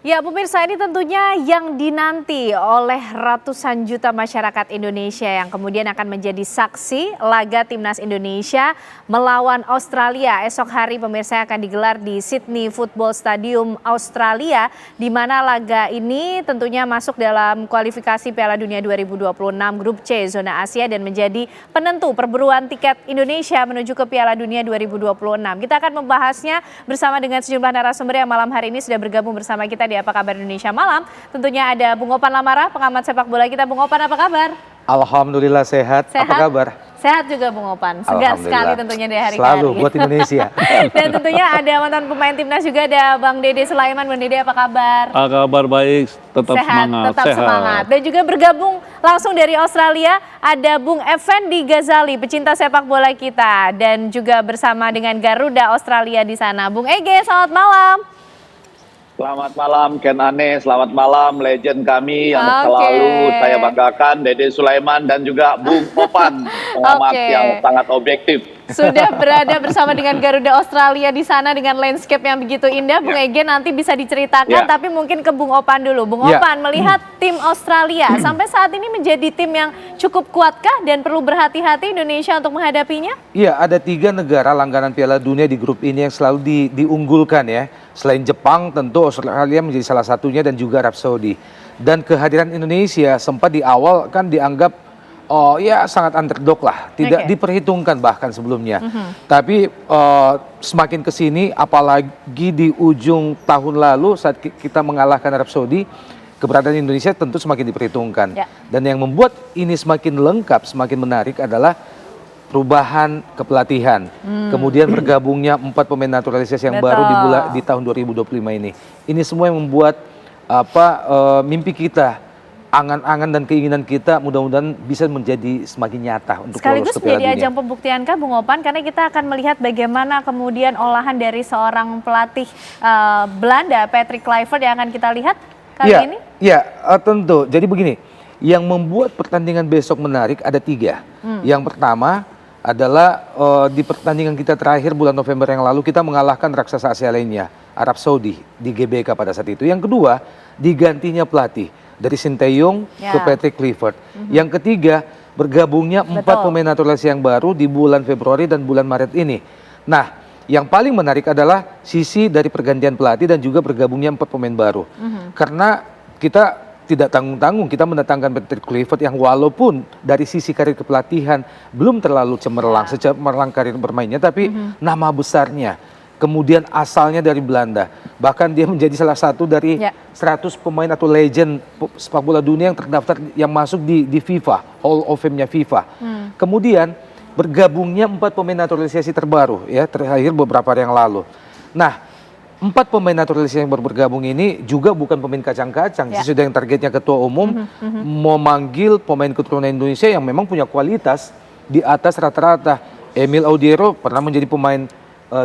Ya, pemirsa, ini tentunya yang dinanti oleh ratusan juta masyarakat Indonesia yang kemudian akan menjadi saksi laga Timnas Indonesia melawan Australia. Esok hari pemirsa akan digelar di Sydney Football Stadium Australia, di mana laga ini tentunya masuk dalam kualifikasi Piala Dunia 2026 Grup C zona Asia dan menjadi penentu perburuan tiket Indonesia menuju ke Piala Dunia 2026. Kita akan membahasnya bersama dengan sejumlah narasumber yang malam hari ini sudah bergabung bersama kita di Apa Kabar Indonesia Malam. Tentunya ada Bung Opan Lamara, pengamat sepak bola kita. Bung Opan, apa kabar? Alhamdulillah sehat. Apa kabar? Sehat juga Bung Opan. Segar sekali tentunya di hari Selalu buat Indonesia. Dan tentunya ada mantan pemain timnas juga, ada Bang Dede Sulaiman. Bang Dede, apa kabar? Kabar baik, tetap sehat, semangat. Tetap semangat. Dan juga bergabung langsung dari Australia ada Bung Effendi Ghazali, pecinta sepak bola kita, dan juga bersama dengan Garuda Australia di sana. Bung Ege, selamat malam. Selamat malam Ken Ane, selamat malam legend kami yang selalu saya banggakan, Dede Sulaiman dan juga Bung Opan, pengamat yang sangat objektif. Sudah berada bersama dengan Garuda Australia di sana dengan landscape yang begitu indah. Bung Ege nanti bisa diceritakan, tapi mungkin ke Bung Opan dulu. Bung Opan, melihat tim Australia sampai saat ini menjadi tim yang cukup kuatkah dan perlu berhati-hati Indonesia untuk menghadapinya? Iya, ada 3 negara langganan Piala Dunia di grup ini yang selalu diunggulkan ya. Selain Jepang, tentu Australia menjadi salah satunya dan juga Arab Saudi. Dan kehadiran Indonesia sempat di awal kan dianggap sangat underdog lah, tidak diperhitungkan bahkan sebelumnya. Tapi semakin kesini, apalagi di ujung tahun lalu saat kita mengalahkan Arab Saudi, keberadaan Indonesia tentu semakin diperhitungkan. Dan yang membuat ini semakin lengkap, semakin menarik adalah perubahan kepelatihan, kemudian bergabungnya 4 pemain naturalisasi yang baru di tahun 2025 ini. Ini semua yang membuat mimpi kita, angan-angan dan keinginan kita mudah-mudahan bisa menjadi semakin nyata untuk lolos ke Piala Dunia. Sekaligus menjadi ajang pembuktiankah Bung Opan, karena kita akan melihat bagaimana kemudian olahan dari seorang pelatih Belanda, Patrick Kluivert, yang akan kita lihat kali ini? Iya, tentu. Jadi begini, yang membuat pertandingan besok menarik ada 3. Yang pertama adalah di pertandingan kita terakhir bulan November yang lalu kita mengalahkan raksasa Asia lainnya, Arab Saudi di GBK pada saat itu. Yang kedua, digantinya pelatih dari Sinteyong ke Patrick Kluivert. Yang ketiga, bergabungnya 4 pemain naturalisasi yang baru di bulan Februari dan bulan Maret ini. Nah, yang paling menarik adalah sisi dari pergantian pelatih dan juga bergabungnya 4 pemain baru. Karena kita tidak tanggung-tanggung, kita mendatangkan Patrick Kluivert yang walaupun dari sisi karir kepelatihan belum terlalu cemerlang karir bermainnya, tapi nama besarnya, kemudian asalnya dari Belanda, bahkan dia menjadi salah satu dari 100 pemain atau legend sepak bola dunia yang terdaftar, yang masuk di FIFA, Hall of Fame-nya FIFA. Kemudian bergabungnya 4 pemain naturalisasi terbaru ya, terakhir beberapa hari yang lalu. Nah, 4 pemain naturalisasi yang baru bergabung ini juga bukan pemain kacang-kacang. Sesudah yang targetnya ketua umum mau manggil pemain keturunan Indonesia yang memang punya kualitas di atas rata-rata. Emil Audiero pernah menjadi pemain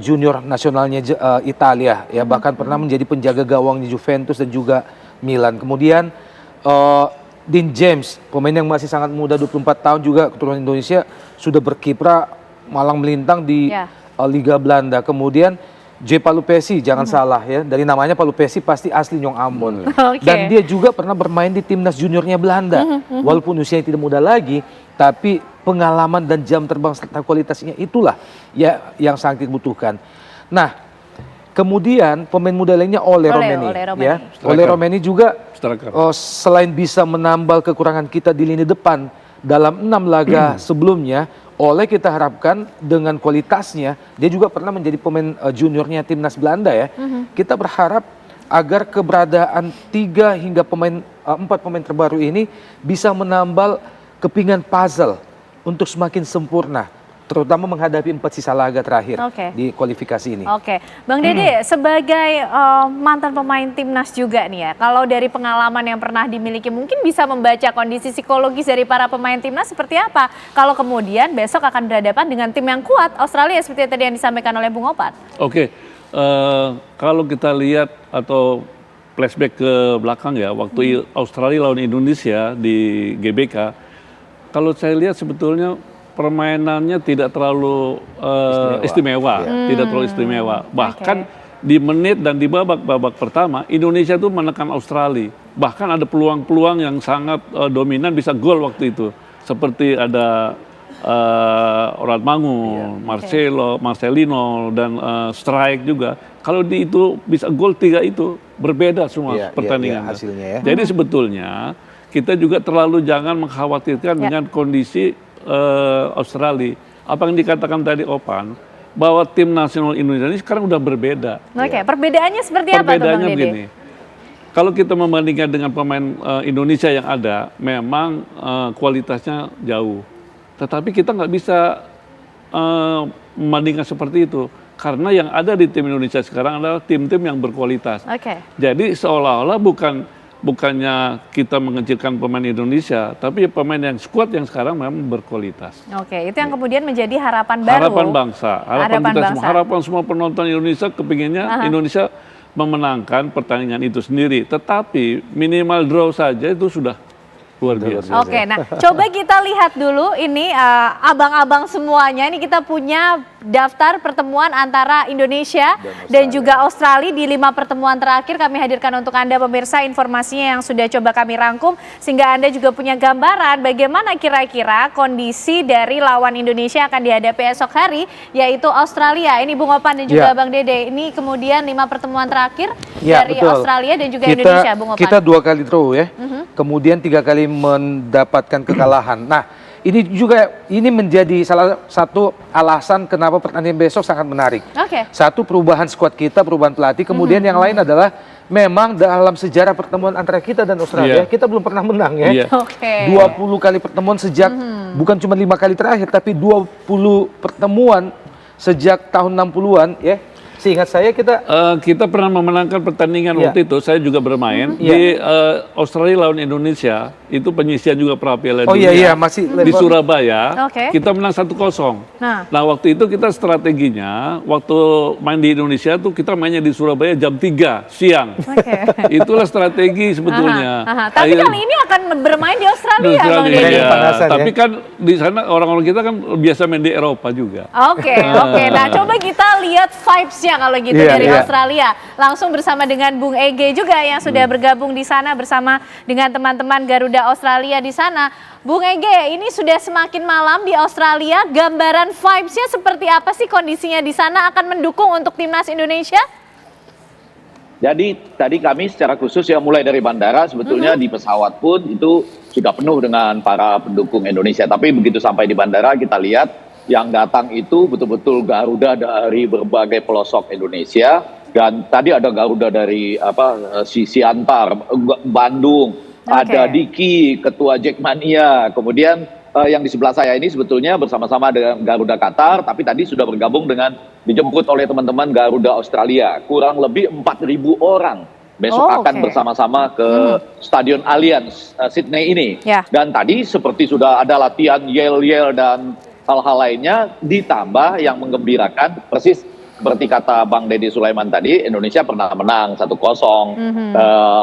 junior nasionalnya Italia ya, bahkan pernah menjadi penjaga gawang di Juventus dan juga Milan. Kemudian Dean James, pemain yang masih sangat muda, 24 tahun, juga keturunan Indonesia, sudah berkiprah malang melintang di Liga Belanda. Kemudian J. Palupesi, jangan salah ya, dari namanya Palupesi pasti asli Nyong Ambon. Dan dia juga pernah bermain di timnas juniornya Belanda. Walaupun usianya tidak muda lagi, tapi pengalaman dan jam terbang serta kualitasnya itulah ya yang sangat dibutuhkan. Nah, kemudian pemain muda lainnya Ole Romeni juga selain bisa menambal kekurangan kita di lini depan dalam 6 laga sebelumnya, Oleh kita harapkan dengan kualitasnya, dia juga pernah menjadi pemain juniornya timnas Belanda ya. Kita berharap agar keberadaan 3 hingga 4 pemain terbaru ini bisa menambal kepingan puzzle untuk semakin sempurna, terutama menghadapi 4 sisa laga terakhir di kualifikasi ini. Bang Dede, sebagai mantan pemain timnas juga nih ya, kalau dari pengalaman yang pernah dimiliki mungkin bisa membaca kondisi psikologis dari para pemain timnas seperti apa kalau kemudian besok akan berhadapan dengan tim yang kuat Australia seperti tadi yang disampaikan oleh Bung Opan. Kalau kita lihat atau flashback ke belakang ya, waktu Australia lawan Indonesia di GBK, kalau saya lihat sebetulnya permainannya tidak terlalu istimewa, tidak terlalu istimewa. Bahkan di menit dan di babak pertama Indonesia tuh menekan Australia. Bahkan ada peluang-peluang yang sangat dominan bisa gol waktu itu. Seperti ada Orad Mangun, Marcelino dan Strike juga. Kalau di itu bisa gol 3 itu berbeda semua pertandingan. Hasilnya ya. Jadi sebetulnya kita juga terlalu jangan mengkhawatirkan dengan kondisi Australia. Apa yang dikatakan tadi Opan, bahwa tim nasional Indonesia ini sekarang udah berbeda. Oke, perbedaannya seperti apa tuh Bang Perbedaannya Dede? begini, kalau kita membandingkan dengan pemain Indonesia yang ada, memang kualitasnya jauh. Tetapi kita nggak bisa membandingkan seperti itu. Karena yang ada di tim Indonesia sekarang adalah tim-tim yang berkualitas. Oke. Jadi seolah-olah bukannya kita mengecilkan pemain Indonesia, tapi pemain yang squad yang sekarang memang berkualitas. Oke, itu yang kemudian menjadi harapan baru. Harapan bangsa, harapan kita semua, bangsa. harapan semua penonton Indonesia kepinginnya Indonesia memenangkan pertandingan itu sendiri. Tetapi minimal draw saja itu sudah luar biasa. Oke, nah coba kita lihat dulu ini abang-abang semuanya. Ini kita punya daftar pertemuan antara Indonesia dan juga Australia di 5 pertemuan terakhir. Kami hadirkan untuk Anda pemirsa informasinya yang sudah coba kami rangkum. Sehingga Anda juga punya gambaran bagaimana kira-kira kondisi dari lawan Indonesia yang akan dihadapi esok hari, yaitu Australia. Ini Bung Opan dan juga Bang Dede. Ini kemudian 5 pertemuan terakhir dari betul. Australia dan juga Indonesia, Bung Opan. Kita 2 kali draw ya, kemudian 3 kali mendapatkan kekalahan. Nah, ini menjadi salah satu alasan kenapa pertandingan besok sangat menarik. Oke. Satu, perubahan skuad kita, perubahan pelatih. Kemudian yang lain adalah memang dalam sejarah pertemuan antara kita dan Australia, kita belum pernah menang ya. Oke. 20 kali pertemuan sejak, bukan cuma 5 kali terakhir, tapi 20 pertemuan sejak tahun 60-an ya. Seingat saya kita pernah memenangkan pertandingan waktu itu, saya juga bermain di Australia lawan Indonesia, itu penyisian juga pra Piala Dunia masih di Surabaya. Oke. Kita menang 1-0. Nah waktu itu kita strateginya, waktu main di Indonesia tuh kita mainnya di Surabaya jam 3 siang. Itulah strategi sebetulnya. Tapi kali ini akan bermain di Australia, Bang Dede. Tapi kan di sana orang-orang kita kan biasa main di Eropa juga. Oke. Nah coba kita lihat vibes-nya kalau gitu dari Australia. Langsung bersama dengan Bung Ege juga yang sudah bergabung di sana bersama dengan teman-teman Garuda Australia di sana. Bung Ege, ini sudah semakin malam di Australia. Gambaran vibes-nya seperti apa sih kondisinya di sana, akan mendukung untuk timnas Indonesia? Jadi tadi kami secara khusus ya mulai dari bandara sebetulnya di pesawat pun itu sudah penuh dengan para pendukung Indonesia. Tapi begitu sampai di bandara kita lihat yang datang itu betul-betul Garuda dari berbagai pelosok Indonesia, dan tadi ada Garuda dari Siantar, Bandung, ada Diki, ketua Jackmania, kemudian yang di sebelah saya ini sebetulnya bersama-sama dengan Garuda Qatar, tapi tadi sudah bergabung dengan dijemput oleh teman-teman Garuda Australia, kurang lebih 4.000 orang. Besok akan bersama-sama ke Stadion Allianz Sydney ini. Dan tadi seperti sudah ada latihan yel-yel dan hal-hal lainnya, ditambah yang menggembirakan persis seperti kata Bang Dede Sulaiman tadi, Indonesia pernah menang 1-0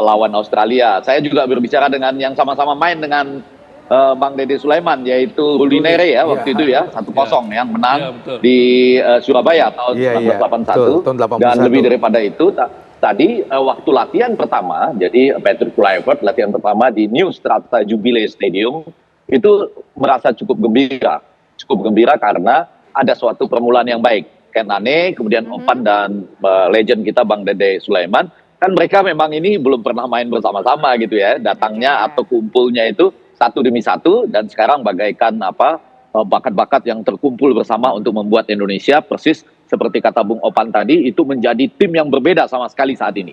lawan Australia. Saya juga berbicara dengan yang sama-sama main dengan Bang Dede Sulaiman, yaitu Ruli Nere ya waktu itu ya, 1-0 yang menang di Surabaya tahun 1981. Dan lebih daripada itu, tadi waktu latihan pertama, jadi Patrick Kluivert latihan pertama di New Strata Jubilee Stadium, itu merasa cukup gembira karena ada suatu permulaan yang baik. Ken Ane, kemudian Opan dan legend kita Bang Dede Sulaiman, kan mereka memang ini belum pernah main bersama-sama gitu ya. Datangnya atau kumpulnya itu satu demi satu, dan sekarang bagaikan bakat-bakat yang terkumpul bersama untuk membuat Indonesia persis seperti kata Bung Opan tadi, itu menjadi tim yang berbeda sama sekali saat ini.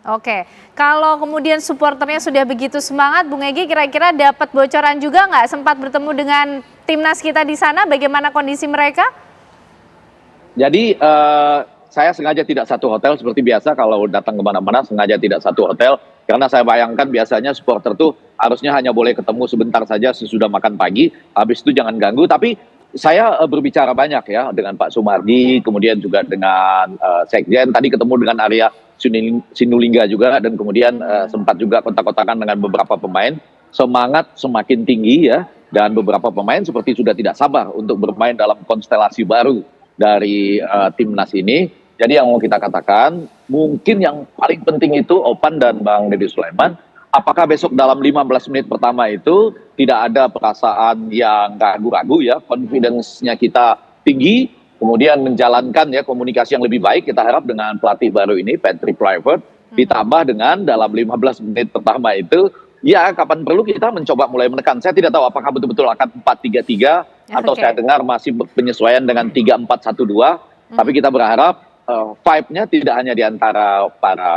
Oke, kalau kemudian supporternya sudah begitu semangat, Bung Egi kira-kira dapat bocoran juga nggak, sempat bertemu dengan timnas kita di sana, bagaimana kondisi mereka? Jadi saya sengaja tidak satu hotel seperti biasa, kalau datang kemana-mana sengaja tidak satu hotel, karena saya bayangkan biasanya supporter tuh harusnya hanya boleh ketemu sebentar saja sesudah makan pagi, habis itu jangan ganggu. Tapi saya berbicara banyak ya dengan Pak Sumardi, kemudian juga dengan Sekjen, tadi ketemu dengan Arya Sinulinga juga, dan kemudian sempat juga kontak-kontakan dengan beberapa pemain. Semangat semakin tinggi ya, dan beberapa pemain seperti sudah tidak sabar untuk bermain dalam konstelasi baru dari timnas ini. Jadi yang mau kita katakan, mungkin yang paling penting itu Opan dan Bang Deddy Sulaiman, apakah besok dalam 15 menit pertama itu tidak ada perasaan yang ragu-ragu ya, confidence-nya kita tinggi, kemudian menjalankan ya komunikasi yang lebih baik, kita harap dengan pelatih baru ini, Patrick Kluivert, ditambah dengan dalam 15 menit pertama itu, ya kapan perlu kita mencoba mulai menekan. Saya tidak tahu apakah betul-betul akan 4-3-3, atau saya dengar masih penyesuaian dengan 3-4-1-2, tapi kita berharap vibe-nya tidak hanya di antara para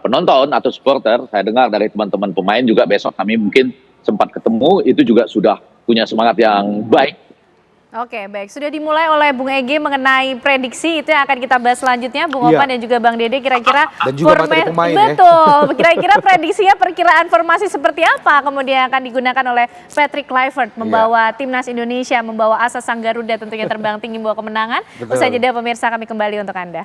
penonton atau supporter. Saya dengar dari teman-teman pemain juga besok kami mungkin sempat ketemu, itu juga sudah punya semangat yang baik. Oke, baik. Sudah dimulai oleh Bung Ege mengenai prediksi, itu yang akan kita bahas selanjutnya. Bung Opan dan juga Bang Dede, kira-kira dan juga materi pemain betul. Kira-kira prediksinya perkiraan formasi seperti apa kemudian akan digunakan oleh Patrick Kluivert membawa timnas Indonesia, membawa asa Sang Garuda tentunya terbang tinggi membawa kemenangan. Usai jeda pemirsa, kami kembali untuk Anda.